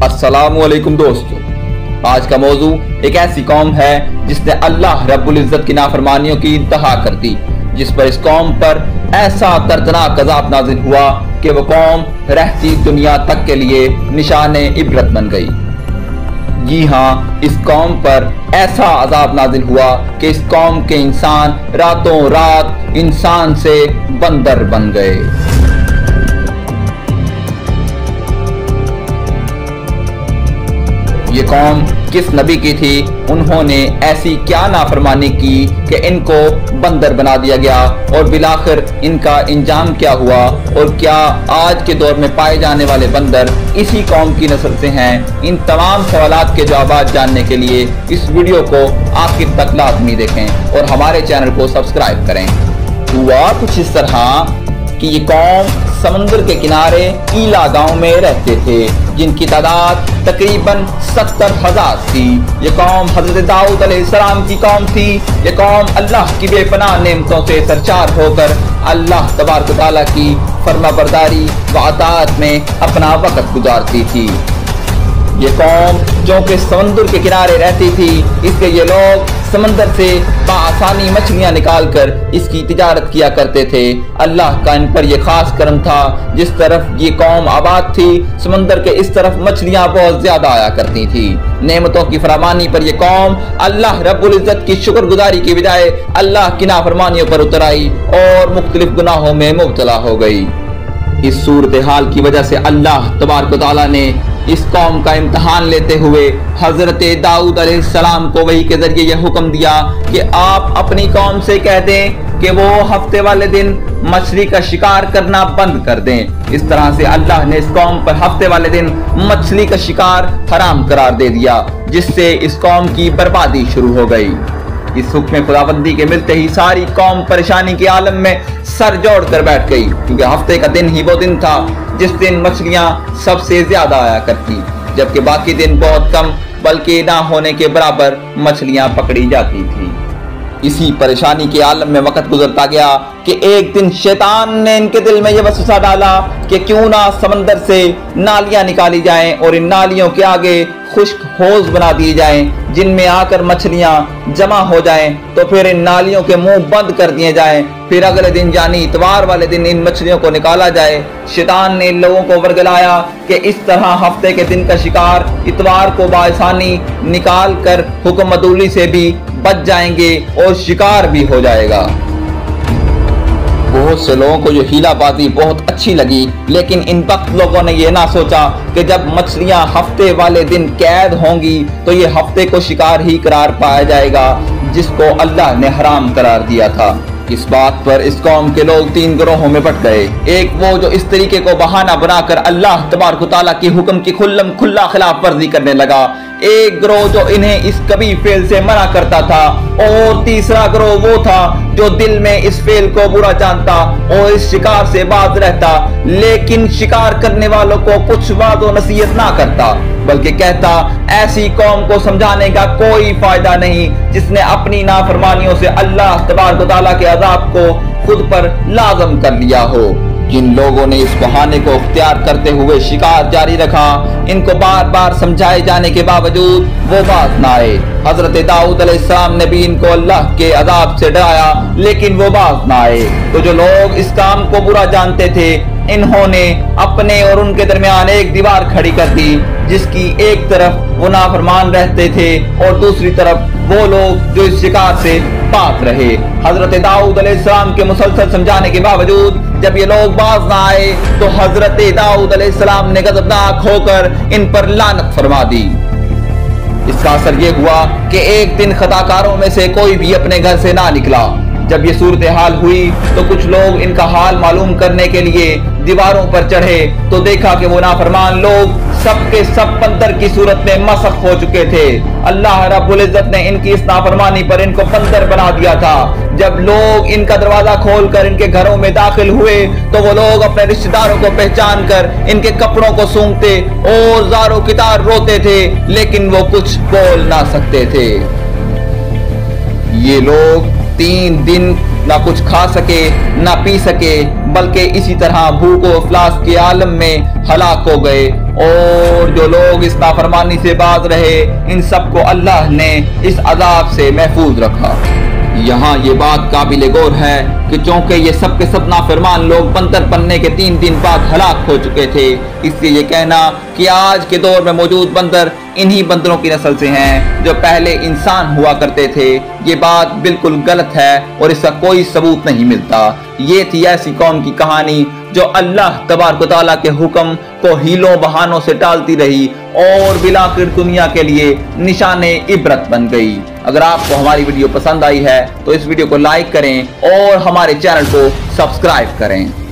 अस्सलामुअलैकुम दोस्तों, आज का मौजू एक ऐसी कौम है जिसने अल्लाह रब्बुल इज्जत की नाफरमानियों की इंतहा कर दी, जिस पर इस कौम पर ऐसा दर्दनाक अजाब नाजिल हुआ कि वो कौम रहती दुनिया तक के लिए निशाने इबरत बन गई। जी हाँ, इस कौम पर ऐसा अजाब नाजिल हुआ कि इस कौम के इंसान रातों रात इंसान से बंदर बन गए। ये कौम किस नबी की थी? उन्होंने ऐसी क्या नाफरमानी की कि इनको बंदर बना दिया गया, और बिलाखिर इनका इंजाम क्या हुआ? और क्या आज के दौर में पाए जाने वाले बंदर इसी कौम की नस्ल से हैं? इन तमाम सवालात के जवाब जानने के लिए इस वीडियो को आखिर तक लाजमी देखें और हमारे चैनल को सब्सक्राइब करें। हुआ कुछ इस तरह कि ये कौम समुद्र के किनारे ईला गांव में रहते थे, जिनकी तादाद तकरीबन 70,000 थी। ये कौम हजरत दाऊद अलैहिस्सलाम की कौम थी। ये कौम अल्लाह की बेपनाह नेमतों से सरचार होकर अल्लाह तबारक व तआला की फरमाबरदारी व अताअत में अपना वक्त गुजारती थी। ये कौम जो कि समुद्र के किनारे रहती थी, इसलिए ये लोग समंदर से आसानी मछलियां निकालकर इसकी तिजारत किया करते थे। अल्लाह का इन पर यह खास करम था, जिस तरफ ये कौम आबाद थी समंदर के इस तरफ मछलियां बहुत ज्यादा आया करती थी। नेमतों की फरामानी पर यह कौम अल्लाह रब्बुल इज्जत की शुक्रगुजारी की बजाय अल्लाह की नाफरमानियों पर उतर आई और मुख्तलिफ गुनाहों में मुब्तला हो गई। इस सूरत हाल की वजह से अल्लाह तबारक व तआला ने इस कौम का इम्तहान लेते हुए हजरत दाऊद अलैहिस्सलाम को वही के जरिए यह हुक्म दिया कि आप अपनी कौम से कह दें कि वो हफ्ते वाले दिन मछली का शिकार करना बंद कर दें। इस तरह से अल्लाह ने इस कौम पर हफ्ते वाले दिन मछली का शिकार हराम करार दे दिया, जिससे इस कौम की बर्बादी शुरू हो गई। इस हुक्म खुदाबंदी के मिलते ही सारी कौम परेशानी के आलम में सर जोड़ कर बैठ गई, क्योंकि हफ्ते का दिन ही वो दिन था जिस दिन मछलियां सबसे ज्यादा आया करती, जबकि बाकी दिन बहुत कम बल्कि ना होने के बराबर मछलियां पकड़ी जाती थी। इसी परेशानी के आलम में वक्त गुजरता गया कि एक दिन शैतान ने इनके दिल में यह वसवसा डाला कि क्यों ना समंदर से नालियां निकाली जाएं और इन नालियों के आगे खुश्क हौज बना दिए जाएं, जिनमें आकर मछलियां जमा हो जाएं, तो फिर इन नालियों के मुंह बंद कर दिए जाएं। फिर अगले दिन यानी इतवार वाले दिन इन मछलियों को निकाला जाए। शैतान ने इन लोगों को वर्गलाया कि इस तरह हफ्ते के दिन का शिकार इतवार को बासानी निकाल कर हुक्म अदूली से भी बच जाएंगे और शिकार भी हो जाएगा। बहुत से लोगों को ये हीलाबाजी बहुत अच्छी लगी, लेकिन इन वक्त लोगों ने यह ना सोचा कि जब मछलियां हफ्ते वाले दिन कैद होंगी तो ये हफ्ते को शिकार ही करार पाया जाएगा, जिसको अल्लाह ने हराम करार दिया था। इस बात पर इस कौम के लोग तीन गिरोहों में बट गए। एक वो जो इस तरीके को बहाना बनाकर अल्लाह तबारक व तआला की हुक्म की खुल्लम खुल्ला खिलाफ वर्जी करने लगा। एक गिरोह जो इन्हें इस कभी फेल से मना करता था, और तीसरा गिरोह वो था जो दिल में इस फेल को बुरा जानता और इस शिकार से बाज रहता, लेकिन शिकार करने वालों को कुछ वाद व नसीहत ना करता, बल्कि कहता ऐसी कौम को समझाने का कोई फायदा नहीं जिसने अपनी नाफरमानियों से अल्लाह तबारक व तआला के अजाब को खुद पर लाजम कर लिया हो। जिन लोगों ने इस बहाने को इख्तियार करते हुए शिकार जारी रखा, इनको बार बार समझाए जाने के बावजूद वो बात ना आए। हजरत दाऊद अलैहिस्सलाम ने भी इनको अल्लाह के अजाब से डराया, लेकिन वो बात ना आए। तो जो लोग इस काम को बुरा जानते थे, इन्होंने अपने और उनके दरमियान एक दीवार खड़ी कर दी, जिसकी एक तरफ वो नाफरमान रहते थे और दूसरी तरफ वो लोग जो इस शिकार से पाक रहे। हजरत दाऊद अलैहिस्सलाम के मुसलसल समझाने के बावजूद जब ये लोग बाज ना आए, तो हजरत दाऊद अलैहिस्सलाम ने गजबनाक होकर इन पर लानत फरमा दी। इसका असर ये हुआ कि एक दिन खताकारों में से कोई भी अपने घर से ना निकला। जब ये सूरत हाल हुई तो कुछ लोग इनका हाल मालूम करने के लिए दीवारों पर चढ़े, तो देखा कि वो नाफरमान लोग सबके सब बंदर की सूरत में मसख हो चुके थे। अल्लाह रब्बुल इज्जत ने इनकी इस नाफरमानी पर इनको बंदर बना दिया था। जब लोग इनका दरवाजा खोलकर इनके घरों में दाखिल हुए, तो वो लोग अपने रिश्तेदारों को पहचान कर इनके कपड़ों को सूंघते और ज़ारो कितार रोते थे, लेकिन वो कुछ बोल ना सकते थे। ये लोग 3 दिन ना कुछ खा सके ना पी सके, बल्कि इसी तरह भूख और इफलास के आलम में हलाक हो गए। और जो लोग इस नाफरमानी से बाज रहे इन सबको अल्लाह ने इस अजाब से महफूज रखा। यहाँ ये बात काबिल गौर है कि चूंकि ये सब के सब नाफरमान लोग बंदर बनने के 3 दिन बाद हलाक हो चुके थे, इसलिए ये कहना कि आज के दौर में मौजूद बंदर इन्हीं बंदरों की नस्ल से हैं जो पहले इंसान हुआ करते थे, ये बात बिल्कुल गलत है और इसका कोई सबूत नहीं मिलता। ये थी ऐसी कौम की कहानी जो अल्लाह तबारक व तआला के हुक्म को हीलों बहानों से टालती रही और बिलाखिर दुनिया के लिए निशाने इबरत बन गई। अगर आपको हमारी वीडियो पसंद आई है तो इस वीडियो को लाइक करें और हमारे चैनल को सब्सक्राइब करें।